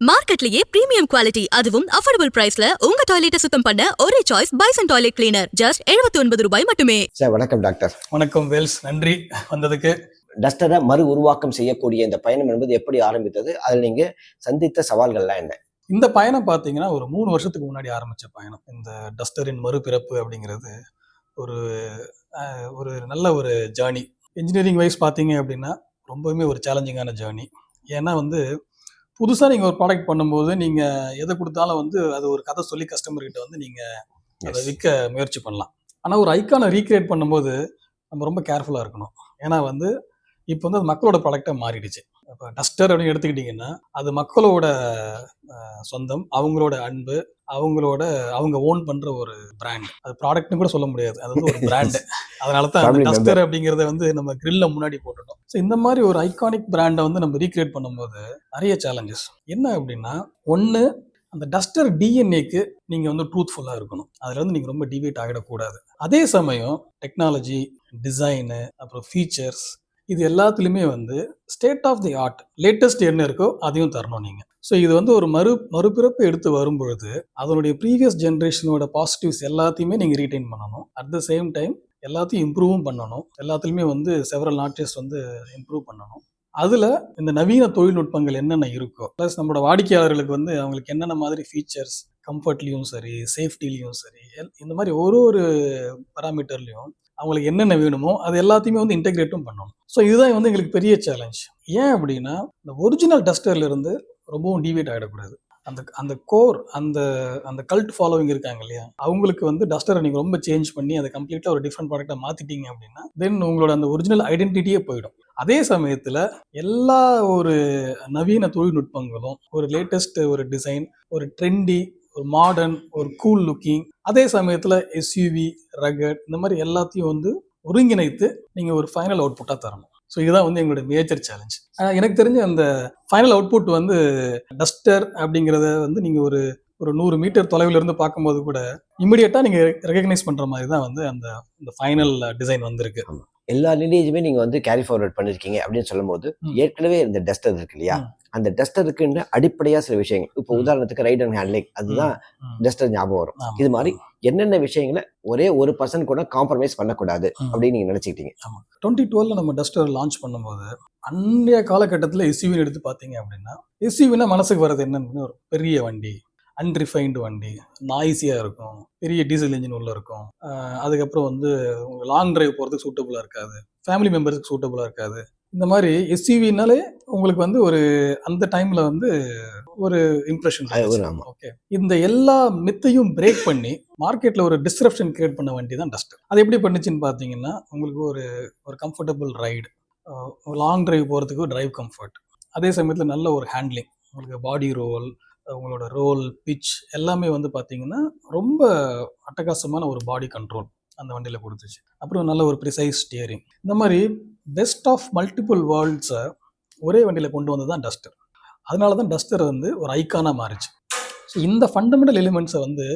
மார்க்கெட்லயே premium quality அதுவும் affordable பிரைஸ்ல உங்க டாய்லெட்டை சுத்தம் பண்ண ஒரே choice bison toilet cleaner just 79 ரூபாய் மட்டுமே. சார் வணக்கம் டாக்டர். வணக்கம் வேல்ஸ், நன்றி வந்ததுக்கு. டஸ்டரை மறு உருவாக்கம் செய்யக்கூடிய இந்த பயணம் என்பது எப்படி ஆரம்பித்தது? அதில் நீங்க சந்தித்த சவால்கள்லாம் என்ன? இந்த பயணம் பார்த்தீங்கன்னா ஒரு 3 வருஷத்துக்கு முன்னாடி ஆரம்பிச்ச பயணம். இந்த டஸ்டரின் மறுபிறப்பு அப்படிங்கிறது ஒரு நல்ல ஒரு ஜேர்னி. இன்ஜினியரிங் வைஸ் பார்த்தீங்க அப்படின்னா ரொம்பவுமே ஒரு சேலஞ்சிங்கான ஜேர்னி. ஏன்னா புதுசாக நீங்கள் ஒரு ப்ராடக்ட் பண்ணும்போது நீங்கள் எதை கொடுத்தாலும் அது ஒரு கதை சொல்லி கஸ்டமர்கிட்ட நீங்கள் அதை விற்க முயற்சி பண்ணலாம். ஆனால் ஒரு ஐக்கானை ரீக்ரியேட் பண்ணும்போது நம்ம ரொம்ப கேர்ஃபுல்லாக இருக்கணும். ஏன்னா இப்போ அது மக்களோட ப்ராடக்டாக மாறிடுச்சு. இப்போ டஸ்டர் அப்படின்னு எடுத்துக்கிட்டிங்கன்னா அது மக்களோட சொந்தம், அவங்களோட அன்பு, அவங்க ஓன் பண்ணுற ஒரு பிராண்ட். அது ப்ராடக்ட்னு கூட சொல்ல முடியாது, அது ஒரு பிராண்டு. அதனால தான் அந்த டஸ்டர் அப்படிங்கிறத நம்ம கிரில்ல முன்னாடி போட்டுட்டோம். ஸோ இந்த மாதிரி ஒரு ஐகானிக் பிராண்டை நம்ம ரீக்ரியேட் பண்ணும்போது நிறைய சேலஞ்சஸ் என்ன அப்படின்னா, ஒன்று அந்த டஸ்டர் டிஎன்ஏக்கு நீங்கள் ட்ரூத்ஃபுல்லாக இருக்கணும். அதில் நீங்கள் ரொம்ப டிவேட் ஆகிடக்கூடாது. அதே சமயம் டெக்னாலஜி, டிசைனு, அப்புறம் ஃபீச்சர்ஸ், இது எல்லாத்துலேயுமே state of the art, latest என்ன இருக்கோ அதையும் தரணும் நீங்கள். ஸோ இது ஒரு மறுபிறப்பு எடுத்து வரும்பொழுது அதனுடைய ப்ரீவியஸ் ஜென்ரேஷனோட பாசிட்டிவ்ஸ் எல்லாத்தையுமே நீங்கள் ரீட்டைன் பண்ணணும். அட் த சேம் டைம் எல்லாத்தையும் இம்ப்ரூவும் பண்ணணும். எல்லாத்துலேயுமே செவரல் நாட்சஸ் இம்ப்ரூவ் பண்ணணும். அதில் இந்த நவீன தொழில்நுட்பங்கள் என்னென்ன இருக்கோ, ப்ளஸ் நம்மளோட வாடிக்கையாளர்களுக்கு அவங்களுக்கு என்னென்ன மாதிரி ஃபீச்சர்ஸ், கம்ஃபர்ட்லேயும் சரி, சேஃப்டிலையும் சரி, இந்த மாதிரி ஒரு பராமீட்டர்லையும் அவங்களுக்கு என்னென்ன வேணுமோ அது எல்லாத்தையுமே இன்டெகிரேட்டும் பண்ணணும். ஸோ இதுதான் எங்களுக்கு பெரிய சேலஞ்ச். ஏன் அப்படின்னா இந்த ஒரிஜினல் டஸ்டர்லேருந்து ரொம்பவும் டிவேட் ஆகிடக்கூடாது. அந்த கோர், அந்த கல்ட் ஃபாலோவிங் இருக்காங்க இல்லையா, அவங்களுக்கு டஸ்டரை நீங்கள் ரொம்ப சேஞ்ச் பண்ணி அதை கம்ப்ளீட்டாக ஒரு டிஃப்ரெண்ட் ப்ராடக்டாக மாற்றிட்டீங்க அப்படின்னா தென் உங்களோட அந்த ஒரிஜினல் ஐடென்டிட்டியே போயிடும். அதே சமயத்தில் எல்லா ஒரு நவீன தொழில்நுட்பங்களும், ஒரு லேட்டஸ்ட் ஒரு டிசைன், ஒரு ட்ரெண்டி, ஒரு மாடர்ன், ஒரு கூல் லுக்கிங், அதே சமயத்தில் எஸ்யூவி, ரகட், இந்த மாதிரி எல்லாத்தையும் ஒருங்கிணைத்து நீங்கள் ஒரு ஃபைனல் அவுட்புட்டாக தரணும். ஸோ இதுதான் எங்களுடைய மேஜர் சேலஞ்ச். எனக்கு தெரிஞ்ச அந்த ஃபைனல் அவுட்புட் டஸ்டர் அப்படிங்கிறத நீங்கள் ஒரு 100 மீட்டர் தொலைவில் இருந்து பார்க்கும்போது கூட இமிடியேட்டாக நீங்கள் ரெகக்னைஸ் பண்ணுற மாதிரி தான் அந்த ஃபைனல் டிசைன் வந்திருக்கு. எல்லா லினேஜுமே நீங்கள் கேரி ஃபார்வர்ட் பண்ணிருக்கீங்க அப்படின்னு சொல்லும் போது ஏற்கனவே இந்த டஸ்டர் இருக்கு இல்லையா, அந்த டஸ்டருக்கு அடிப்படையா சில விஷயங்கள், இப்போ உதாரணத்துக்கு ரைட் அண்ட் ஹேண்ட்லிங், அதுதான் டஸ்டர் ஞாபகம் வரும். இது மாதிரி என்னென்ன விஷயங்களை ஒரே ஒரு பர்சன் கூட காம்ப்ரமைஸ் பண்ணக்கூடாது அப்படின்னு நீங்க நினைச்சுக்கிட்டீங்க? 2012 நம்ம டஸ்டர் லான்ச் பண்ணும்போது அன்றைய காலகட்டத்தில் எஸ்யூவின்னு எடுத்து பார்த்தீங்க அப்படின்னா, எஸ்யூவினா மனசுக்கு வர்றது என்னன்னு, ஒரு பெரிய வண்டி, அன்ரிஃபைன்டு வண்டி, நாய்ஸியாக இருக்கும், பெரிய டீசல் இன்ஜின் உள்ள இருக்கும், அதுக்கப்புறம் லாங் டிரைவ் போகிறதுக்கு சூட்டபுளாக இருக்காது, ஃபேமிலி மெம்பர்ஸுக்கு சூட்டபுளாக இருக்காது. இந்த மாதிரி எஸ்யூவினாலே உங்களுக்கு ஒரு அந்த டைமில் ஒரு இம்ப்ரெஷன். ஓகே, இந்த எல்லா மித்தையும் பிரேக் பண்ணி மார்க்கெட்டில் ஒரு டிஸ்ரப்ஷன் கிரியேட் பண்ண வண்டி தான் டஸ்டர். அது எப்படி பண்ணுச்சுன்னு பார்த்தீங்கன்னா, உங்களுக்கு ஒரு கம்ஃபர்டபுள் ரைடு, லாங் டிரைவ் போகிறதுக்கு டிரைவ் கம்ஃபர்ட், அதே சமயத்தில் நல்ல ஒரு ஹேண்ட்லிங், உங்களுக்கு பாடி ரோல், உங்களோட ரோல், பிச் எல்லாமே பார்த்தீங்கன்னா ரொம்ப அட்டகாசமான ஒரு பாடி கண்ட்ரோல் அந்த வண்டியில் கொடுத்துச்சு. அப்புறம் நல்ல ஒரு ப்ரிசைஸ் ஸ்டியரிங். இந்த மாதிரி பெஸ்ட் ஆஃப் மல்டிபிள் வேர்ல்ட்ஸை ஒரே வண்டியில் கொண்டு வந்து தான் டஸ்டர். அதனால தான் டஸ்டர் ஒரு ஐக்கானாக மாறிச்சு. ஸோ இந்த ஃபண்டமெண்டல் எலிமெண்ட்ஸை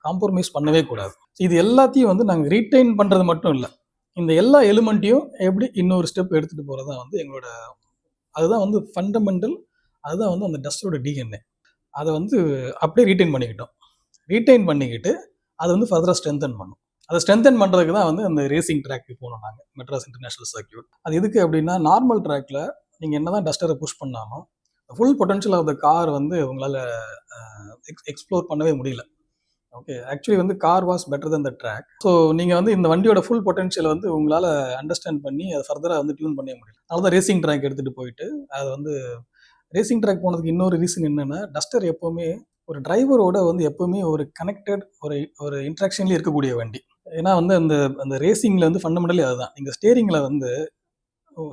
காம்ப்ரமைஸ் பண்ணவே கூடாது. இது எல்லாத்தையும் நாங்கள் ரீட்டைன் பண்ணுறது மட்டும் இல்லை, இந்த எல்லா எலிமெண்ட்டையும் எப்படி இன்னொரு ஸ்டெப் எடுத்துகிட்டு போகிறது தான் எங்களோட, அதுதான் ஃபண்டமெண்டல், அதுதான் அந்த டஸ்டரோட டிஎன்ஏ. அதை அப்படியே ரீட்டைன் பண்ணிக்கிட்டு அதை ஃபர்தராக ஸ்ட்ரென்தன் பண்ணும். அதை ஸ்ட்ரென்தன் பண்ணுறதுக்கு தான் அந்த ரேசிங் ட்ராக்கு போனோம் நாங்கள், மெட்ராஸ் இன்டர்நேஷ்னல் சர்க்கியூட். அது எதுக்கு அப்படின்னா, நார்மல் ட்ராக்கில் நீங்கள் என்ன தான் டஸ்டரை புஷ் பண்ணாலும் full potential of the car உங்களால் எக்ஸ்ப்ளோர் பண்ணவே முடியல. Okay, actually car was better then the track. So நீங்கள் இந்த வண்டியோட ஃபுல் பொட்டன்ஷியல் உங்களால் அண்டர்ஸ்டாண்ட் பண்ணி அதை ஃபர்தராக டியூன் பண்ணவே முடியல. அதனால தான் ரேசிங் ட்ராக் எடுத்துகிட்டு போயிட்டு அதை ரேசிங் ட்ராக் போனதுக்கு இன்னொரு ரீசன் என்னென்னா, டஸ்டர் எப்போவுமே ஒரு டிரைவரோட எப்போவுமே ஒரு கனெக்டட் ஒரு இன்ட்ராக்ஷன்லேயே இருக்கக்கூடிய வண்டி. ஏன்னா அந்த ரேசிங்கில் ஃபண்டமெண்டலி அதுதான். நீங்கள்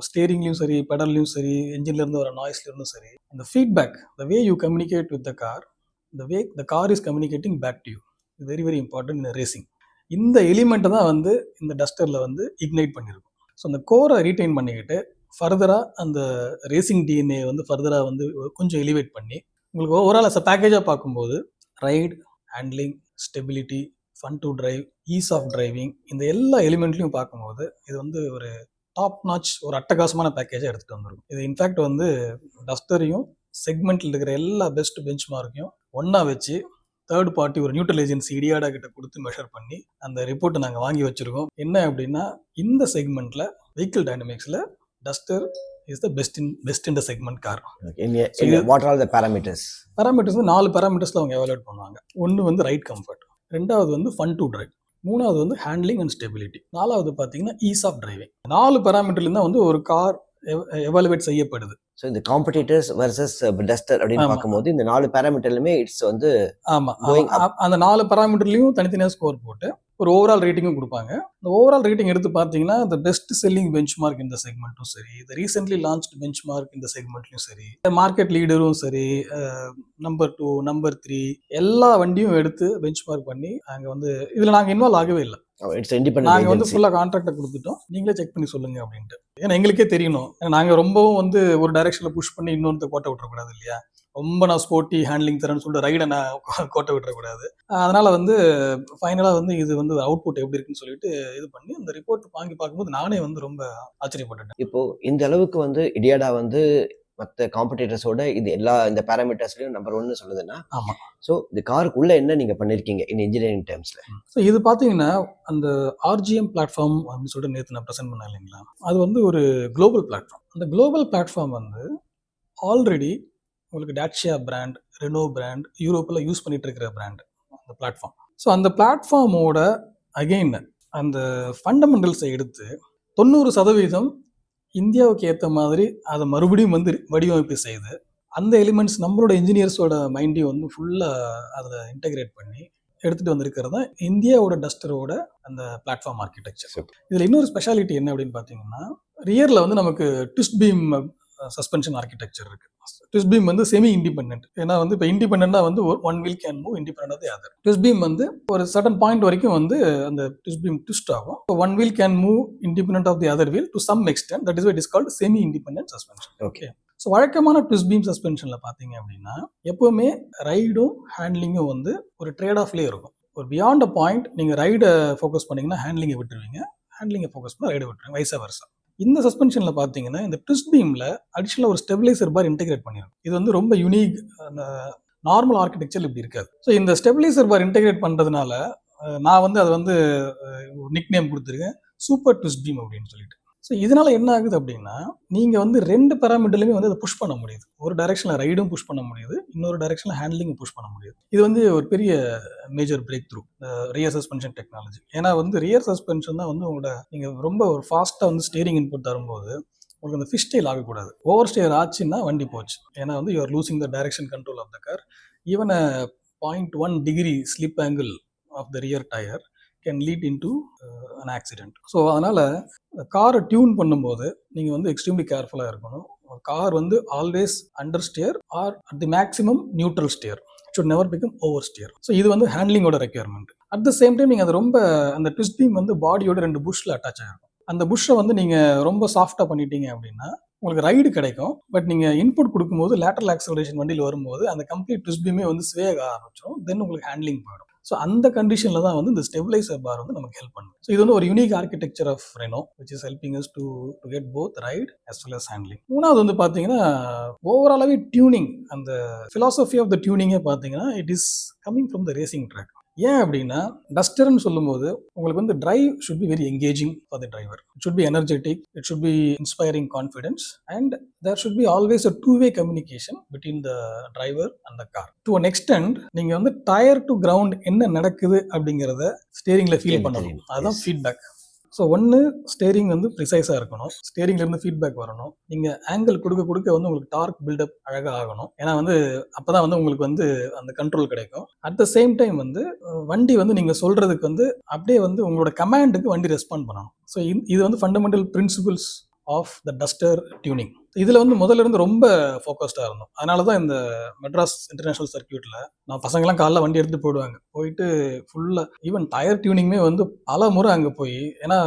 ஸ்டேரிங்லேயும் சரி, பெடல்லையும் சரி, என்ஜின்லேருந்து வர நாய்ஸ்லேருந்தும் சரி, அந்த feedback, the way you communicate with the car, the way the car is communicating back to you, very very important in racing. இந்த எலிமெண்ட்டை தான் இந்த டஸ்டரில் இக்னைட் பண்ணியிருக்கும். ஸோ அந்த கோரை ரீட்டைன் பண்ணிக்கிட்டு ஃபர்தராக அந்த ரேசிங் டிஎன்ஏ ஃபர்தராக கொஞ்சம் எலிவேட் பண்ணி உங்களுக்கு ஓவரால் அஸ் அ பேக்கேஜாக பார்க்கும்போது ride, handling, stability, fun to drive, ease of driving, இந்த எல்லா எலிமெண்ட்லையும் பார்க்கும்போது இது ஒரு டாப் நாச், ஒரு அட்டகாசமான பேக்கேஜாக எடுத்துகிட்டு வந்துருக்கும். இது இன்ஃபேக்ட் டஸ்டரையும் செக்மெண்ட்டில் இருக்கிற எல்லா பெஸ்ட் பெஞ்ச் மார்க்கையும் ஒன்றா வச்சு தேர்ட் பார்ட்டி ஒரு நியூட்ரல் ஏஜென்சி இடியாடா கிட்ட கொடுத்து மெஷர் பண்ணி அந்த ரிப்போர்ட்டை நாங்கள் வாங்கி வச்சுருக்கோம். என்ன அப்படின்னா இந்த செக்மெண்ட்டில் வெஹிக்கிள் டைனமிக்ஸில் Duster is the best in the segment car. What are the parameters? Parameters வந்து 4 பேராமீட்டர்ஸில் அவங்க எவாலுவேட் பண்ணுவாங்க. ஒன்று வந்து ரைட் கம்ஃபர்ட், ரெண்டாவது வந்து ஃபன் டு டிரைவ், மூணாவது வந்து ஹேண்ட்லிங் அண்ட் ஸ்டெபிலிட்டி, நாலாவது பார்த்தீங்கன்னா ஈஸ் ஆஃப் டிரைவிங். 4 பேராமீட்டர்லேருந்து தான் வந்து ஒரு கார் எவாலுவேட் செய்யப்படுது. ஸோ இந்த காம்படிட்டர்ஸ் வர்சஸ் டஸ்டர் அப்படின்னு பார்க்கும்போது இந்த 4 பேராமீட்டர்லுமே இட்ஸ் வந்து அந்த 4 பேராமீட்டர்லையும் தனித்தனியாக ஸ்கோர் போட்டு ஒரு ஓவரால் ரேட்டிங்கும் கொடுப்பாங்க. இந்த ஓவரால் ரேட்டிங் எடுத்து பார்த்தீங்கன்னா இந்த பெஸ்ட் செல்லிங் பெஞ்ச் மார்க் இந்த செக்மெண்ட்டும் சரி, இந்த ரீசென்ட்லி லான்ச்டு பெஞ்ச் மார்க் இந்த செக்மெண்ட்லையும் சரி, மார்க்கெட் லீடரும் சரி, நம்பர் 2 நம்பர் 3 எல்லா வண்டியும் எடுத்து பெஞ்ச் மார்க் பண்ணி அங்கே வந்து இதில் நாங்கள் இன்வால்வ் ஆகவே இல்லை. நாங்கள் வந்து ஃபுல்லாக கான்ட்ராக்டை கொடுத்துட்டோம், நீங்களே செக் பண்ணி சொல்லுங்க அப்படின்ட்டு. ஏன்னா எங்களுக்கே தெரியணும், ஏன்னா நாங்கள் ரொம்பவும் வந்து ஒரு டைரக்ஷனில் புஷ் பண்ணி இன்னொருத்த கோட்டை விட்டுறக்கூடாது இல்லையா. ரொம்ப நான் ஸ்போர்ட்டி ஹேண்ட்லிங் தரேன்னு சொல்லிட்டு ரைடை நான் கோட்டை விட்டுறக்கூடாது. அதனால வந்து ஃபைனலாக வந்து இது வந்து அவுட்புட் எப்படி இருக்குன்னு சொல்லிட்டு இது பண்ணி அந்த ரிப்போர்ட் வாங்கி பார்க்கும்போது நானே வந்து ரொம்ப ஆச்சரியப்பட்டேன். இப்போ இந்த அளவுக்கு வந்து இடியாடா வந்து மற்ற காம்படிட்டர்ஸோட இது எல்லா இந்த பேராமீட்டர்ஸ்லையும் நம்பர் 1 சொல்லுதுன்னா, ஆமாம். ஸோ இந்த காருக்குள்ள என்ன நீங்கள் பண்ணியிருக்கீங்க இந்த இன்ஜினியரிங் டேர்ம்ஸில்? ஸோ இது பார்த்தீங்கன்னா அந்த RGM பிளாட்ஃபார்ம் அப்படின்னு சொல்லிட்டு நேற்று நான் ப்ரெசென்ட் பண்ணேன் இல்லைங்களா, அது வந்து ஒரு குளோபல் பிளாட்ஃபார்ம். அந்த குளோபல் பிளாட்ஃபார்ம் வந்து ஆல்ரெடி உங்களுக்கு டாட்சியா பிராண்ட், ரெனோ பிராண்ட் யூரோப்பில் யூஸ் பண்ணிட்டு இருக்கிற பிராண்ட் அந்த பிளாட்ஃபார்ம். ஸோ அந்த பிளாட்ஃபார்மோட அகெயின் அந்த ஃபண்டமெண்டல்ஸை எடுத்து 90% இந்தியாவுக்கு ஏற்ற மாதிரி அதை மறுபடியும் வந்து வடிவமைப்பு செய்து அந்த எலிமெண்ட்ஸ் நம்மளோட இன்ஜினியர்ஸோட மைண்டையும் வந்து ஃபுல்லாக அதை இன்டெகிரேட் பண்ணி எடுத்துகிட்டு வந்திருக்கிறது தான் இந்தியாவோட டஸ்டரோட அந்த பிளாட்ஃபார்ம் ஆர்கிடெக்சர். இதில் இன்னொரு ஸ்பெஷாலிட்டி என்ன அப்படின்னு பார்த்தீங்கன்னா, ரியரில் வந்து நமக்கு ட்விஸ்ட் பீம் சஸ்பென்ஷன் ஆர்கிடெக்சர் இருக்கு. ட்விஸ்ட் பீம் வந்து செமி இண்டிபெண்டன்ட். ஏன்னா வந்து இப்போ இண்டிபெண்டா வந்து one wheel can move independent of the other. Twist beam வந்து ஒரு சர்டன் பாயிண்ட் வரைக்கும் வந்து அந்த ட்விஸ்ட் பீம் ட்விஸ்ட் ஆகும். One wheel can move independent of the other wheel to some extent. That is it is called semi independent suspension. Okay. So வழக்கமான twist beam சஸ்பென்ஷனில் பார்த்தீங்க அப்படின்னா எப்போவுமே ரைடும் ஹேண்ட்லிங்கும் வந்து ஒரு ட்ரேட் ஆஃப்லேயே இருக்கும். ஒரு பியாண்ட் அ பாயிண்ட் நீங்கள் ரைடை ஃபோக்கஸ் பண்ணிங்கன்னா ஹேண்ட்லிங்கை விட்டுருவீங்க, ஹேண்ட்லிங்கை ஃபோக்கஸ் பண்ணால் ரைடை விட்டுருவீங்க, வைஸா வர்சா. இந்த சஸ்பென்ஷனில் பார்த்தீங்கன்னா இந்த ட்விஸ்ட் பீமில் அடிஷனலாக ஒரு ஸ்டெபிலைசர் பார் இன்டெகிரேட் பண்ணிடும். இது வந்து ரொம்ப யூனிக், நார்மல் ஆர்கிடெக்சர் இப்படி இருக்காது. ஸோ இந்த ஸ்டெபிலைசர் பார் இன்டெகிரேட் பண்ணுறதுனால நான் வந்து அதை வந்து நிக் நேம் கொடுத்துருக்கேன் சூப்பர் ட்விஸ்ட் பீம் அப்படின்னு சொல்லிட்டு. ஸோ இதனால என்ன ஆகுது அப்படின்னா நீங்கள் வந்து 2 பேராமீட்டர்லையுமே வந்து அதை புஷ் பண்ண முடியுது. ஒரு டைரக்ஷனில் ரைடும் புஷ் பண்ண முடியுது, இன்னொரு டைரக்ஷனில் ஹேண்ட்லிங்கும் புஷ் பண்ண முடியுது. இது வந்து ஒரு பெரிய major break through rear suspension technology. ஏன்னா வந்து ரியர் சஸ்பென்ஷன் தான் வந்து உங்களோட நீங்கள் ரொம்ப ஒரு ஃபாஸ்ட்டாக வந்து ஸ்டீரிங் இன்புட் தரும்போது உங்களுக்கு அந்த ஃபிஷ் டெயில் ஆகக்கூடாது. ஓவர் ஸ்டேர் ஆச்சுன்னா வண்டி போச்சு. ஏன்னா வந்து you're losing the direction control of the car. Even 0.1 degree slip angle of the rear tyre can lead into an accident. So அதனால் காரை டியூன் பண்ணும்போது நீங்கள் வந்து எக்ஸ்ட்ரீம்லி கேர்ஃபுல்லாக இருக்கணும். கார் வந்து always understeer or at the maximum neutral steer, should never become oversteer. So இது வந்து ஹேண்ட்லிங்கோட requirement. At the same time நீங்கள் அது ரொம்ப அந்த ட்விஸ்ட் பீம் வந்து பாடியோட 2 புஷ்ல அட்டாச் ஆகிருக்கும். அந்த புஷ்ஷை வந்து நீங்கள் ரொம்ப சாஃப்டாக பண்ணிட்டீங்க அப்படின்னா உங்களுக்கு ரைடு கிடைக்கும். பட் நீங்கள் இன்புட் கொடுக்கும்போது லேட்டரல் ஆக்சலரேஷன் வண்டியில் வரும்போது அந்த கம்ப்ளீட் ட்விஸ்ட் பீமே வந்து ஸ்வே ஆக ஆரம்பிச்சிடும். தென் உங்களுக்கு ஹேண்ட்லிங் போயிடும். ஸோ அந்த கண்டிஷனில் தான் வந்து இந்த ஸ்டெபிலைசர் பார் வந்து நமக்கு ஹெல்ப் பண்ணும். ஸோ இது வந்து ஒரு unique architecture of Renault which is helping us to get both ride as well as handling. மூணாவது வந்து பார்த்தீங்கன்னா ஓவராலாகவே டியூனிங், அந்த ஃபிலாசபி ஆஃப் த டியூனிங்கே பார்த்தீங்கன்னா it is coming from the racing track. ஏன் அப்படின்னா டஸ்டர்னு சொல்லும்போது உங்களுக்கு வந்து drive should be very engaging for the driver. It should be energetic, it should be inspiring confidence and there should be always a 2-way communication between the driver and the car. To an extent நீங்கள் வந்து tyre to ground என்ன நடக்குது அப்படிங்கிறத ஸ்டேரிங்கில் feel பண்ணணும். அதுதான் feedback. So ஒன்று steering வந்து ப்ரிசைஸாக இருக்கணும், ஸ்டேரிங்லேருந்து ஃபீட்பேக் வரணும். நீங்கள் ஆங்கிள் கொடுக்க கொடுக்க வந்து உங்களுக்கு டார்க் பில்டப் அழகாக ஆகணும். ஏன்னா வந்து அப்போ தான் வந்து உங்களுக்கு வந்து அந்த கண்ட்ரோல் கிடைக்கும். அட் த சேம் டைம் வந்து வண்டி வந்து நீங்கள் சொல்கிறதுக்கு வந்து அப்படியே வந்து உங்களோட கமாண்டுக்கு வண்டி ரெஸ்பாண்ட் பண்ணணும். ஸோ இது வந்து fundamental principles of the Duster tuning. இதில் வந்து முதல்ல இருந்து ரொம்ப ஃபோக்கஸ்டாக இருந்தோம். அதனால தான் இந்த மெட்ராஸ் இன்டர்நேஷ்னல் சர்க்கியூட்டில் நான் பசங்கள்லாம் காலைல வண்டி எடுத்து போயிடுவாங்க. போயிட்டு ஃபுல்லாக ஈவன் டயர் டியூனிங்குமே வந்து பல முறை அங்கே போய், ஏன்னா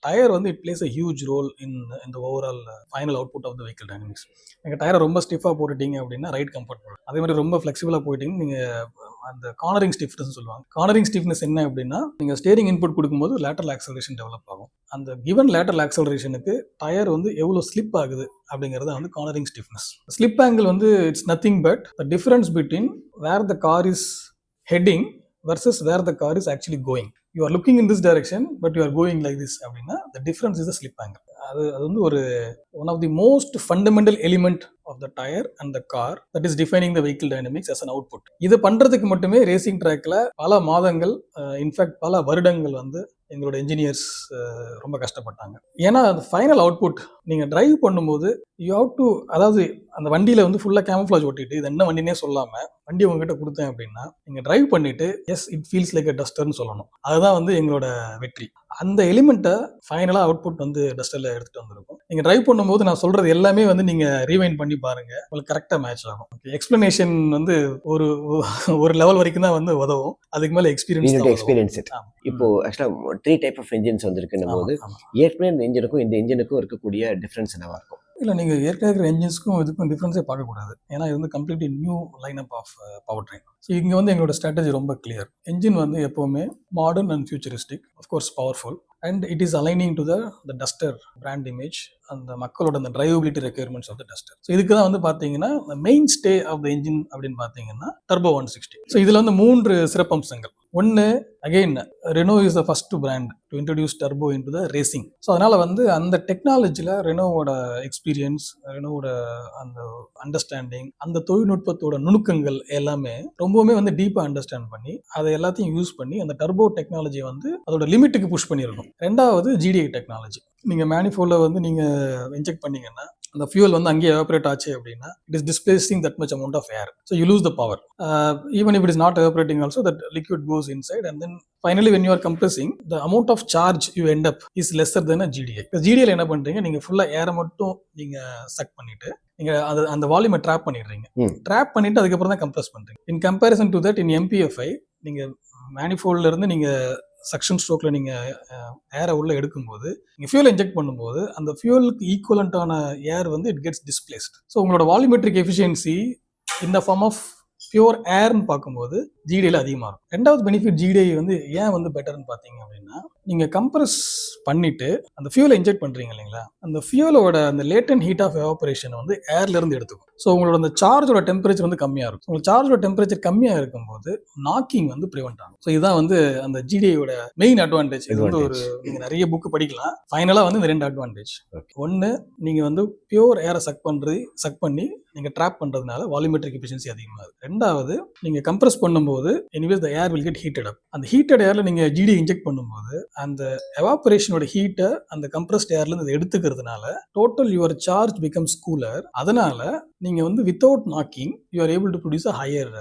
டயர் வந்து it plays a huge role in the overall final output of the vehicle dynamics. நீங்கள் டயரை ரொம்ப ஸ்டிஃபாக போட்டுட்டீங்க அப்படின்னா ரைட் கம்ஃபர்ட் வரும். அதே மாதிரி ரொம்ப ஃப்ளெக்சிபிளாக போயிட்டீங்க நீங்கள் அந்த கார்னரிங் ஸ்டிஃப்னஸ் சொல்லுவாங்க. கார்னரிங் ஸ்டிஃப்னஸ் என்ன அப்படின்னா நீங்கள் ஸ்டேரிங் இன்புட் கொடுக்கும்போது லேட்டரல் ஆக்சலரேஷன் டெவலப் ஆகும். அந்த கிவன் லேட்டரல் ஆக்சலரேஷனுக்கு டயர் வந்து எவ்வளோ ஸ்லிப் ஆகுது அப்படிங்கிறது வந்து கார்னரிங் ஸ்டிஃப்னஸ். ஸ்லிப் ஆங்கிள் வந்து it's nothing but the difference between where the car is heading versus where the car is actually going. You are looking in this direction but you are going like this அப்படின்னா the difference is the slip angle. அது வந்து ஒரு one of the most fundamental element of the tire and the car that is defining the vehicle dynamics as an output. இது பண்றதுக்கு மட்டுமே racing ட்ராக்ல பல மாதங்கள் இன்ஃபேக்ட் பல வருடங்கள் வந்து எங்களோட இன்ஜினியர்ஸ் ரொம்ப கஷ்டப்பட்டாங்க. ஏன்னா அந்த ஃபைனல் அவுட்புட் நீங்கள் டிரைவ் பண்ணும்போது யூ ஹவ் டு, அதாவது அந்த வண்டியில் வந்து ஃபுல்லாக கேமஃப்ளாஜ் ஓட்டிட்டு இது என்ன வண்டினே சொல்லாமல் வண்டி உங்ககிட்ட கொடுத்தேன் அப்படின்னா நீங்கள் டிரைவ் பண்ணிட்டு as it feels like a டஸ்டர்னு சொல்லணும். அதுதான் வந்து எங்களோட வெற்றி. அந்த எலிமெண்ட்டை ஃபைனலாக அவுட்புட் வந்து டஸ்டரில் எடுத்துகிட்டு வந்திருக்கும். நீங்கள் டிரைவ் பண்ணும்போது நான் சொல்கிறது எல்லாமே வந்து நீங்கள் ரீவைண்ட் பண்ணி பாருங்கள், உங்களுக்கு கரெக்டாக மேட்ச் ஆகும். எக்ஸ்பிளனேஷன் வந்து ஒரு லெவல் வரைக்கும் தான் வந்து உதவும், அதுக்கு மேலே எக்ஸ்பீரியன்ஸ். இப்போ ஆக்சுவலாக 3 டைப் ஆஃப் இன்ஜின்ஸ் வந்துருக்குன்னும் போது ஏற்கனவே இந்த இன்ஜினுக்கும் இருக்கக்கூடிய டிஃப்ரென்ஸ் என்னவா இருக்கும்? இல்லை, நீங்கள் ஏற்கனவே இருக்கிற என்ஜின்ஸ்க்கும் இதுக்கும் டிஃப்ரென்ஸே பார்க்கக்கூடாது. ஏன்னா இது வந்து completely new lineup of powertrain. So இங்கே வந்து எங்களோட ஸ்ட்ராட்டஜி ரொம்ப கிளியர். என்ஜின் வந்து எப்போவுமே modern and futuristic, of course powerful, and it is aligning to the Duster brand image, அந்த மக்களோட அந்த drivability requirements of the Duster. So இதுக்கு தான் வந்து பார்த்தீங்கன்னா mainstay of the engine அப்படின்னு பார்த்தீங்கன்னா டர்போ 160. ஸோ இதில் வந்து 3 சிறப்பம்சங்கள். ஒன்று, again Renault is the first brand to introduce turbo into the racing. So அதனால் வந்து அந்த டெக்னாலஜியில் ரெனோவோட எக்ஸ்பீரியன்ஸ், ரெனோவோட அந்த அண்டர்ஸ்டாண்டிங், அந்த தொழில்நுட்பத்தோட நுணுக்கங்கள் எல்லாமே ரொம்பவுமே வந்து டீப்பாக அண்டர்ஸ்டாண்ட் பண்ணி அதை எல்லாத்தையும் யூஸ் பண்ணி அந்த டர்போ டெக்னாலஜியை வந்து அதோட லிமிட்டுக்கு புஷ் பண்ணியிருக்கோம். ரெண்டாவது ஜிடிஐ டெக்னாலஜி. நீங்கள் மேனிஃபோல்டில் வந்து நீங்கள் இன்ஜெக்ட் பண்ணீங்கன்னா அந்த ஃபியூல் வந்து அங்கேயே எவாபரேட் ஆச்சு அப்படின்னா it is displacing that much amount of air. So you lose the power. Even if it is not evaporating also that liquid goes inside and then finally when you are compressing the amount of charge you end up is lesser than a GDI. GDI என்ன பண்றீங்க, நீங்க ஃபுல்லா ஏரை மட்டும் நீங்க chuck பண்ணிட்டு நீங்க அந்த வால்யூமை ட்ராப் பண்ணிடுறீங்க. ட்ராப் பண்ணிட்டு அதுக்கப்புறம் தான் கம்ப்ரஸ் பண்றீங்க. இன் comparison to that in MPFI நீங்க மேனிஃபோல்ட்ல இருந்து நீங்க சக்ஷன் ஸ்ட்ரோக்ல நீங்க ஏரை உள்ள எடுக்கும்போது நீங்க ஃபியூல் இன்ஜெக்ட் பண்ணும்போது அந்த ஃபியூலுக்கு ஈக்குவலண்டான ஏர் வந்து இட் கெட்ஸ் டிஸ்பிளேஸ்ட். ஸோ உங்களோட வால்யூமெட்ரிக் எஃபிஷியன்சி இந்த ஃபார்ம் ஆஃப் பியூர் ஏர்னு பார்க்கும்போது ஜிடிஐல அதிகமாக இருக்கும். ரெண்டாவது பெனிஃபிட் ஜிடிஐ வந்து ஏன் வந்து பெட்டர்னு பார்த்தீங்க அப்படின்னா, நீங்கள் கம்ப்ரஸ் பண்ணிட்டு அந்த ஃபியூலை இன்ஜெக்ட் பண்ணுறீங்க இல்லைங்களா, அந்த ஃபியூலோட அந்த லேட்டன் ஹீட் ஆஃப் எவாபரேஷனை வந்து ஏர்லேருந்து எடுத்துக்கும். ஸோ உங்களோட அந்த சார்ஜோட டெம்பரேச்சர் வந்து கம்மியாக இருக்கும். உங்களுக்கு சார்ஜோட டெம்பரேச்சர் கம்மியாக இருக்கும்போது நாக்கிங் வந்து ப்ரிவென்ட் ஆகும். ஸோ இதுதான் வந்து அந்த ஜிடிஐயோட மெயின் அட்வான்டேஜ். இது வந்து ஒரு நீங்கள் நிறைய புக்கு படிக்கலாம். ஃபைனலாக வந்து இந்த 2 அட்வான்டேஜ். ஒன்று, நீங்கள் வந்து பியூர் ஏரை சக் பண்ணி நீங்கள் ட்ராப் பண்ணுறதுனால வால்யூமெட்ரிக் எஃபிஷியன்சி அதிகமாகுது. ரெண்டாவது, நீங்கள் கம்ப்ரஸ் பண்ணும்போது anyways the air will get heated அப். அந்த ஹீட்டட் ஏரில் நீங்கள் ஜிடி இன்ஜெக்ட் பண்ணும்போது அந்த எவாபரேஷனோட ஹீட்டை அந்த கம்ப்ரஸ்ட் ஏர்லேருந்து எடுத்துக்கிறதுனால total your charge becomes cooler. அதனால நீங்கள் வந்து without knocking you are able to produce a higher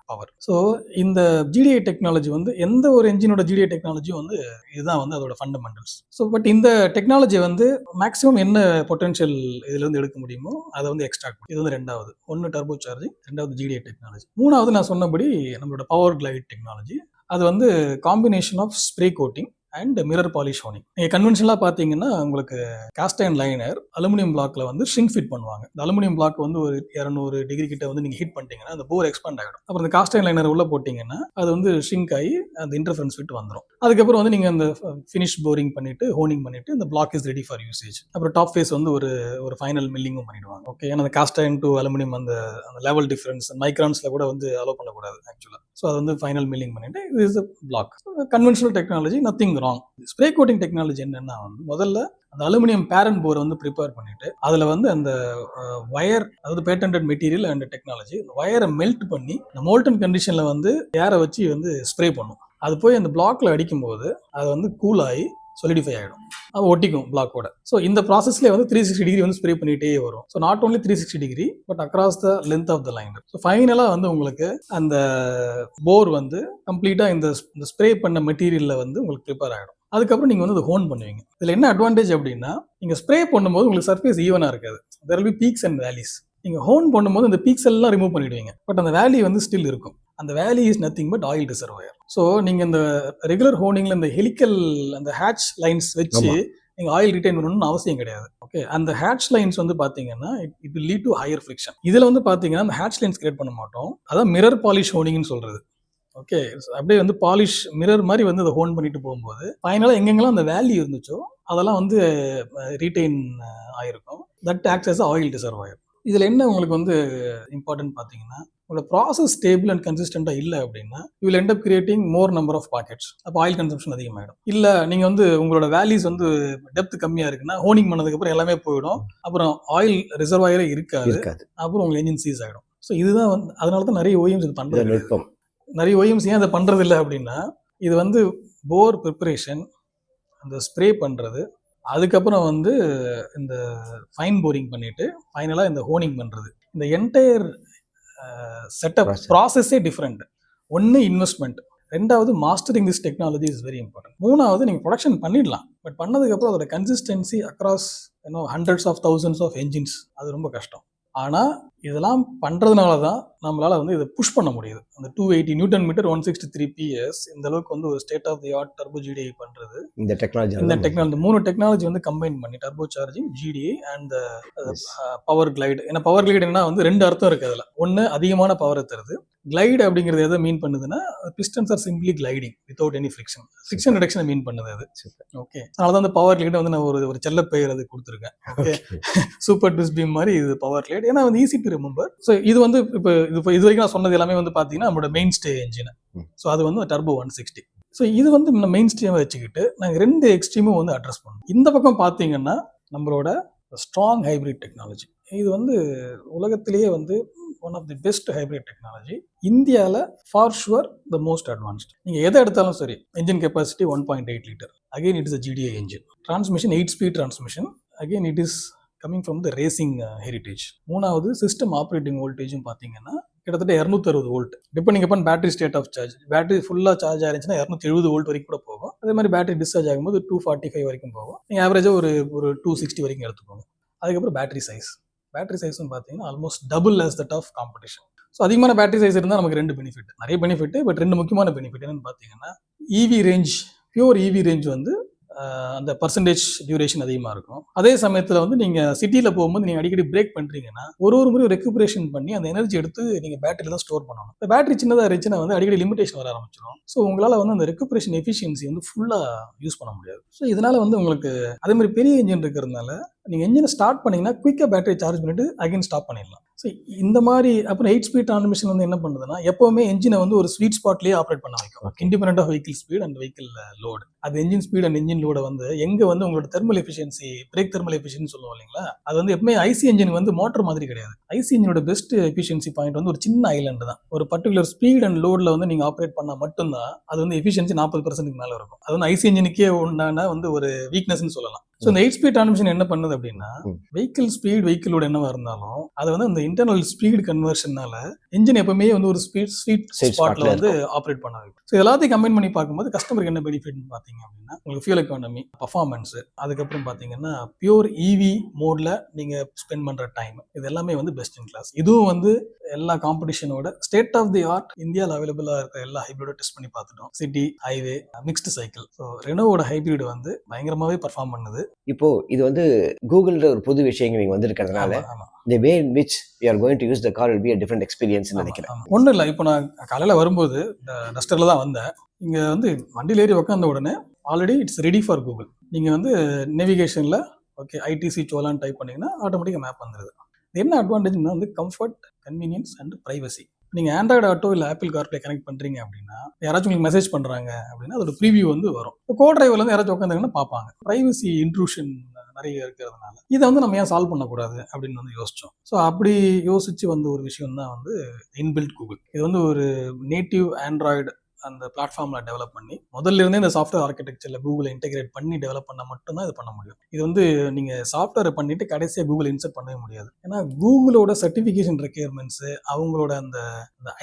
power. So இந்த ஜிடிஐ டெக்னாலஜி வந்து எந்த ஒரு என்ஜினோட ஜிடிஐ டெக்னாலஜியும் வந்து இதுதான் வந்து அதோட ஃபண்டமெண்டல்ஸ். ஸோ பட் இந்த டெக்னாலஜி வந்து மேக்ஸிமம் என்ன பொட்டன்ஷியல் இதுலேருந்து எடுக்க முடியுமோ அதை வந்து எக்ஸ்ட்ராக்ட் பண்ணும். இது வந்து ரெண்டாவது. ஒன்று டர்போ சார்ஜிங், ரெண்டாவது ஜிடிஐ டெக்னாலஜி. மூணாவது நான் சொன்னபடி நம்மளோட பவர் கிளைட் டெக்னாலஜி. அது வந்து combination of spray coating and mirror polish honing. நீங்கள் கன்வென்ஷனலாக பார்த்தீங்கன்னா உங்களுக்கு காஸ்ட் அயர்ன் லைனர் அலுமினியம் பிளாக்ல வந்து ஷ்ரிங்க் ஃபிட் பண்ணுவாங்க. இந்த அலுமினியம் பிளாக் வந்து ஒரு 200 டிகிரி கிட்ட வந்து நீங்கள் ஹீட் பண்ணிட்டீங்கன்னா அந்த போர் எக்ஸ்பாண்ட் ஆகிடும். அப்புறம் இந்த காஸ்ட் அயர்ன் லைனர் உள்ள போட்டிங்கன்னா அது வந்து ஷ்ரிங்க் ஆகி அந்த இன்டர்ஃபரன்ஸ் ஃபிட் வந்துடும். அதுக்கப்புறம் வந்து நீங்கள் அந்த ஃபினிஷ் போரிங் பண்ணிட்டு ஹோனிங் பண்ணிட்டு இந்த block is ready for usage. அப்புறம் டாப் ஃபேஸ் வந்து ஒரு ஃபைனல் மில்லிங்கும் பண்ணிடுவாங்க. ஓகே, ஏன்னா அந்த காஸ்ட் அயர்ன் டு அலுமினியம் அந்த லெவல் டிஃபரன்ஸ் மைக்ரான்ஸ்ல கூட வந்து அலோவ் பண்ணக்கூடாது ஆக்சுவலாக. ஸோ அது வந்து ஃபைனல் மில்லிங் பண்ணிட்டு இது is block. Conventional technology nothing wrong. Spray coating technology என்னன்னா வந்து முதல்ல அந்த அலுமினியம் பேரண்ட் போரை வந்து ப்ரிப்பேர் பண்ணிட்டு அதில் வந்து அந்த வயர், அதாவது பேட்டன்டட் மெட்டீரியல் அண்ட் டெக்னாலஜி, வயரை மெல்ட் பண்ணி இந்த மோல்டன் கண்டிஷனில் வந்து ஏரை வச்சு வந்து ஸ்ப்ரே பண்ணும். அது போய் அந்த பிளாக்ல அடிக்கும்போது அது வந்து கூலாகி சொலிடிஃபை ஆகிடும், அது ஒட்டிக்கும் பிளாக்கோட. ஸோ இந்த ப்ராசஸ்லேயே வந்து 360 டிகிரி வந்து ஸ்ப்ரே பண்ணிகிட்டே வரும். So not only 360 degree but across the length of the liner. So ஃபைனலாக வந்து உங்களுக்கு அந்த போர் வந்து கம்ப்ளீட்டாக இந்த ஸ்ப்ரே பண்ண மெட்டீரியலில் வந்து உங்களுக்கு ப்ரிப்பேர் ஆகிடும். அதுக்கப்புறம் நீங்கள் வந்து அதை ஹோன் பண்ணுவீங்க. இதில் என்ன அட்வான்டேஜ் அப்படின்னா, நீங்கள் ஸ்ப்ரே பண்ணும்போது உங்களுக்கு சர்ஃபேஸ் ஈவனாக இருக்காது. There will be peaks and valleys. நீங்கள் ஹோன் பண்ணும்போது அந்த பீக்ஸ் எல்லாம் ரிமூவ் பண்ணிவிடுவீங்க. பட் அந்த வேலி வந்து ஸ்டில் இருக்கும். அந்த வேலி is nothing but oil reservoir. So நீங்கள் இந்த ரெகுலர் ஹோனிங்கில் இந்த ஹெலிக்கல் அந்த ஹேட்ச் லைன்ஸ் வச்சு நீங்கள் ஆயில் ரிட்டைன் பண்ணணும்னு அவசியம் கிடையாது. ஓகே, அந்த ஹேட்ச் லைன்ஸ் வந்து பார்த்தீங்கன்னா it will lead to higher friction. இதில் வந்து பார்த்தீங்கன்னா அந்த ஹேட்ச் லைன்ஸ் கிரியேட் பண்ண மாட்டோம். அதான் மிரர் பாலிஷ் ஹோனிங்னு சொல்கிறது. ஓகே, அப்படியே வந்து பாலிஷ் மிரர் மாதிரி வந்து அதை ஹோன் பண்ணிட்டு போகும்போது ஃபைனலாக எங்கெங்கெல்லாம் அந்த வேல்யூ இருந்துச்சோ அதெல்லாம் வந்து ரீட்டைன் ஆகிருக்கும். That acts as oil reservoir. இதில் என்ன உங்களுக்கு வந்து இம்பார்ட்டன்ட் பார்த்தீங்கன்னா, உங்களோட ப்ராசஸ் ஸ்டேபிள் அண்ட் கன்சிஸ்டண்ட்டாக இல்லை அப்படின்னா you will end up creating more number of pockets. அப்போ ஆயில் கன்சம்ஷன் அதிகமாகிடும். இல்லை நீங்கள் வந்து உங்களோட வேல்யூஸ் வந்து டெப்த் கம்மியாக இருக்குன்னா ஹோனிங் பண்ணதுக்கப்புறம் எல்லாமே போயிடும். அப்புறம் ஆயில் ரிசர்வாயரே இருக்காது. அப்புறம் உங்களுக்கு என்ஜின் சீஸ் ஆகிடும். ஸோ இதுதான் வந்து அதனால தான் நிறைய ஓஎம்ஸ் இது பண்ணுறது. நிறைய ஓஎம்ஸ் ஏன் அதை பண்ணுறது இல்லை அப்படின்னா, இது வந்து போர் ப்ரிப்பரேஷன், அந்த ஸ்ப்ரே பண்ணுறது, அதுக்கப்புறம் வந்து இந்த ஃபைன் போரிங் பண்ணிட்டு ஃபைனலாக இந்த ஹோனிங் பண்ணுறது, இந்த என்டையர் செட்டப் ப்ராசஸே டிஃப்ரெண்ட். ஒன்று இன்வெஸ்ட்மெண்ட், ரெண்டாவது mastering this technology is very important. மூணாவது நீங்கள் ப்ரொடக்ஷன் பண்ணிடலாம், பட் பண்ணதுக்கப்புறம் அதோட consistency across hundreds of thousands of engines அது ரொம்ப கஷ்டம். ஆனால் இதெல்லாம் பண்ணுறதுனால தான் நம்மளால் வந்து இதை புஷ் பண்ண முடியுது. அந்த 280 நியூட்டன் மீட்டர் 163 PS இந்த அளவுக்கு வந்து ஒரு state of the art turbo GDI பண்ணுறது. இந்த டெக்னாலஜி 3 டெக்னாலஜி வந்து கம்பைன் பண்ணி turbocharging, GDI and power glide. ஏன்னா பவர் கிளைடுன்னா வந்து 2 அர்த்தம் இருக்குது அதில். ஒன்று அதிகமான பவரை தருது. கிளைடு அப்படிங்கிறது எதை மீன் பண்ணுதுன்னா, pistons are simply gliding without any friction ரிடக்ஷனை மீன் பண்ணுது அது. ஓகே, அதனால தான் அந்த பவர் கிளைடு வந்து நான் ஒரு செல்ல பெயர் அது கொடுத்துருக்கேன். ஓகே, சூப்பர் ட்விஸ்ட் பீம் மாதிரி இது பவர் கிளைடு. ஏன்னா வந்து ஈஸி டு ரிமெம்பர். ஸோ இது வந்து இப்போ இது வரைக்கும் நான் சொன்னது எல்லாமே வந்து பார்த்தீங்கன்னா நம்மளோட மெயின் ஸ்டே என்ஜின். ஸோ அது வந்து டர்போ 160. ஸோ இது வந்து மெயின் ஸ்ட்ரீமை வச்சுக்கிட்டு நாங்கள் 2 எக்ஸ்ட்ரீமும் வந்து அட்ரஸ் பண்ணோம். இந்த பக்கம் பார்த்தீங்கன்னா நம்மளோட ஸ்ட்ராங் ஹைப்ரிட் டெக்னாலஜி. இது வந்து உலகத்திலேயே வந்து one of the best hybrid technology. இந்தியாவில் for sure the most advanced. நீங்கள் எதை எடுத்தாலும் சரி, engine capacity 1.8 litre. Again it is a GDI engine. Transmission 8 speed transmission. Again it is coming from the racing heritage. மூணாவது system operating வோல்டேஜும் பார்த்தீங்கன்னா கிட்டத்தட்ட 260 volt. Depending upon battery state of charge. Battery ஃபுல்லாக charge ஆயிருந்துச்சுன்னா 270 volt வரைக்கும் கூட போகும். அதே மாதிரி பேட்டரி டிஸ்சார்ஜ் ஆகும்போது 245 வரைக்கும் போகும். நீங்கள் ஆவரேஜாக ஒரு 260 வரைக்கும் எடுத்துக்கோங்க. அதுக்கப்புறம் பேட்டரி சைஸும் பார்த்தீங்கன்னா almost double as that of competition. So அதிகமான பேட்டரி சைஸ் இருந்தால் நமக்கு 2 பெனிஃபிட், நிறைய பெனிஃபிட், பட் 2 முக்கியமான பெனிஃபிட் என்னன்னு பார்த்தீங்கன்னா, EV range, pure EV range வந்து அந்த பர்சன்டேஜ் டியூரேஷன் அதிகமாக இருக்கும். அதே சமயத்தில் வந்து நீங்கள் சிட்டியில் போகும்போது நீங்கள் அடிக்கடி பிரேக் பண்ணுறீங்கன்னா ஒரு முறை ரெக்யூபரேஷன் பண்ணி அந்த எனர்ஜி எடுத்து நீங்கள் பேட்டரியில் தான் ஸ்டோர் பண்ணணும். இப்போ பேட்டரி சின்னதாக இருந்துச்சுன்னா வந்து அடிக்கடி லிமிடேஷன் வர ஆரம்பிச்சிடும். ஸோ உங்களால் வந்து அந்த ரெக்யூபரேஷன் எஃபிஷியன்சி வந்து ஃபுல்லாக யூஸ் பண்ண முடியாது. ஸோ இதனால் வந்து உங்களுக்கு அதே மாதிரி பெரிய இன்ஜின் இருக்கிறதுனால நீங்கள் இன்ஜினை ஸ்டார்ட் பண்ணிங்கன்னா குயிக்காக பேட்டரி சார்ஜ் பண்ணிட்டு அகைன் ஸ்டாப் பண்ணிடலாம். ஸோ இந்த மாதிரி அப்புறம் 8 ஸ்பீட் டிரான்ஸ்மிஷன் வந்து என்ன பண்ணுதுன்னா, எப்போவுமே என்ஜினை வந்து ஒரு ஸ்வீட் ஸ்பாட்லேயே ஆப்ரேட் பண்ண வைக்கும், independent of vehicle speed and vehicle load. அது என்ஜின் ஸ்பீட் அண்ட் என்ஜின் லோட வந்து எங்கே வந்து உங்களோட thermal efficiency, brake thermal efficiency சொல்லுவோம் இல்லைங்களா, அது வந்து எப்பவுமே ஐசி என்ஜின் வந்து மோட்டர் மாதிரி கிடையாது. ஐசி என்ஜினோட பெஸ்ட் எஃபிஷியன்சி பாயிண்ட் வந்து ஒரு சின்ன ஐலண்ட் தான். ஒரு பர்டிகுலர் ஸ்பீட் அண்ட் லோடில் வந்து நீங்கள் ஆப்ரேட் பண்ணால் மட்டும்தான் அது வந்து எஃபிஷியன்சி 40% மேலே இருக்கும். அது வந்து ஐசி என்ஜினுக்கே உண்டான வந்து ஒரு வீக்னஸ்ன்னு சொல்லலாம். ஸோ இந்த 8 ஸ்பீட் டிரான்ஸ்மிஷன் என்ன பண்ணுது அப்படின்னா, வெஹிக்கிள் ஸ்பீட் வெஹிக்கிளோட என்னவா இருந்தாலும் அதை வந்து அந்த இன்டர்னல் ஸ்பீட் கன்வர்ஷனால என்ஜின் எப்பவுமே வந்து ஒரு ஸ்வீட் ஸ்பாட்ல வந்து ஆப்ரேட் பண்ண வைக்கும். ஸோ எல்லாத்தையும் கம்பைன் பண்ணி பார்க்கும்போது கஸ்டமருக்கு என்ன பெனிஃபிட்னு பார்த்தீங்க அப்படின்னா, உங்களுக்கு ஃபியூல் எக்கானமி, பர்ஃபார்மன்ஸ், அதுக்கப்புறம் பார்த்தீங்கன்னா பியூர் EV மோட்ல நீங்க ஸ்பெண்ட் பண்ற டைம், இது எல்லாமே வந்து பெஸ்ட் இன் கிளாஸ். இதுவும் வந்து எல்லா காம்படிஷனோட ஸ்டேட் ஆஃப் தி ஆர்ட் இந்தியாவில் அவைலபிளா இருக்கிற எல்லா ஹைபிரிடோ டெஸ்ட் பண்ணி பார்த்துட்டோம். City, highway, mixed cycle. So ரெனோவோட ஹைபிரிட் வந்து பயங்கரமாவே பர்ஃபார்ம் பண்ணுது. இப்போ இது வந்து கூகுள்ல ஒரு புது விஷயங்கள் நீங்க வந்திருக்கிறதுனால the way in which we are going to use the car will be a different experience ன்னு நினைக்கிறேன். ஒன்றும் இல்லை, இப்போ நான் காலையில் வரும்போது டஸ்டரில் தான் வந்தேன். இங்கே வந்து வண்டியில் ஏறி உட்காந்த உடனே already it's ready for Google. நீங்கள் வந்து நேவிகேஷனில் ஓகே ITC சோலான்னு டைப் பண்ணிங்கன்னா ஆட்டோமேட்டிக்காக மேப் வந்துடுது. என்ன அட்வான்டேஜ்னா வந்து கம்ஃபர்ட், கன்வீனியன்ஸ் அண்ட் ப்ரைவசி. நீங்கள் ஆண்ட்ராய்டு ஆட்டோ இல்லை ஆப்பிள் கார்ப்ளே கனெக்ட் பண்ணுறீங்க அப்படின்னா, யாராச்சும் உங்களுக்கு மெசேஜ் பண்ணுறாங்க அப்படின்னா அதோட ப்ரீவியூ வந்து வரும். இப்போ கோ டிரைவர்லேருந்து யாராச்சும் உட்காந்தாங்கன்னா பார்ப்பாங்க. ப்ரைவசி இன்ட்ரூஷன் நிறைய இருக்கிறதுனால இதை வந்து நம்ம ஏன் சால்வ் பண்ணக்கூடாது அப்படின்னு வந்து யோசித்தோம். ஸோ அப்படி யோசித்து வந்த ஒரு விஷயம் தான் வந்து இன்பில்ட் கூகுள். இது வந்து ஒரு நேட்டிவ் ஆண்ட்ராய்டு அந்த பிளாட்ஃபார்மில் டெவலப் பண்ணி முதல்ல இருந்தே இந்த சாஃப்ட்வேர் ஆர்கிடெக்சரில் கூகுளை இன்டெகிரேட் பண்ணி டெவலப் பண்ணால் மட்டும்தான் இது பண்ண முடியும். இது வந்து நீங்கள் சாஃப்ட்வேரை பண்ணிவிட்டு கடைசியாக கூகுள் இன்சர்ட் பண்ணவே முடியாது. ஏன்னா கூகுளோட சர்டிஃபிகேஷன் ரெக்யர்மெண்ட்ஸ், அவங்களோட அந்த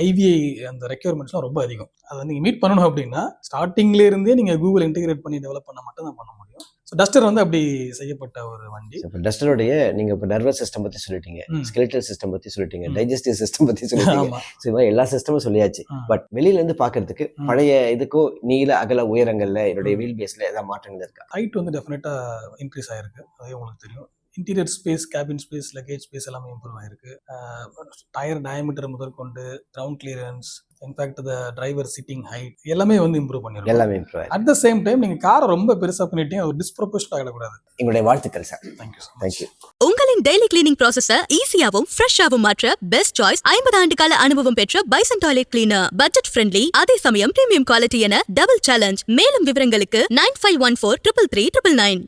IVI அந்த ரெக்யர்மெண்ட்ஸ்லாம் ரொம்ப அதிகம். அதை நீங்கள் மீட் பண்ணணும் அப்படின்னா ஸ்டார்டிங்லேருந்தே நீங்கள் கூகுள் இன்டெகிரேட் பண்ணி டெவலப் பண்ணால் மட்டும்தான் பண்ண முடியும். ஸோ டஸ்டர் வந்து அப்படி செய்யப்பட்ட ஒரு வண்டி. இப்போ டஸ்டருடைய நீங்கள் இப்போ நர்வஸ் சிஸ்டம் பற்றி சொல்லிட்டீங்க, ஸ்கெலிட்டல் சிஸ்டம் பற்றி சொல்லிட்டீங்க, டைஜஸ்டிவ் சிஸ்டம் பற்றி சொல்லிட்டீங்க. ஸோ இது மாதிரி எல்லா சிஸ்டமும் சொல்லியாச்சு. பட் வெளியிலேருந்து பார்க்கறதுக்கு பழைய இதுக்கும் நீள அகல உயரங்களில் என்னுடைய வீல் பேஸில் ஏதாவது மாற்றங்கள் இருக்கா? ஹைட் வந்து டெஃபினட்டாக இன்க்ரீஸ் ஆகிருக்கு, அதே உங்களுக்கு தெரியும். Interior space, cabin space, luggage space எல்லாமே இம்ப்ரூவ் ஆயிருக்கு. டயர் டயமீட்டர் முதற்கொண்டு, ground clearance, in fact the driver sitting height எல்லாமே வந்து இம்ப்ரூவ் பண்ணிருக்கோம். எல்லாமே improve ஆயிருக்கு. அட் த சேம் டைம் நீங்க காரை ரொம்ப பெருசா பண்ணிட்டீங்க, அது டிஸ்ப்ரொபோர்ஷனல் ஆகிடக்கூடாது. எங்களுடைய வாழ்த்துக்கள் sir. Thank you so much. Thank you. உங்களின் டெய்லி கிளீனிங் ப்ராசஸ ஈஸியாவும் ஃப்ரெஷ்ஷாவும் மாற்ற பெஸ்ட் சாய்ஸ் 50 ஆண்டு கால அனுபவம் பெற்ற bison toilet cleaner. Budget friendly, அதே சமயம் பிரீமியம் குவாலிட்டி என டபுள் சேலஞ்ச். மேலும் விவரங்களுக்கு 9514 333 999.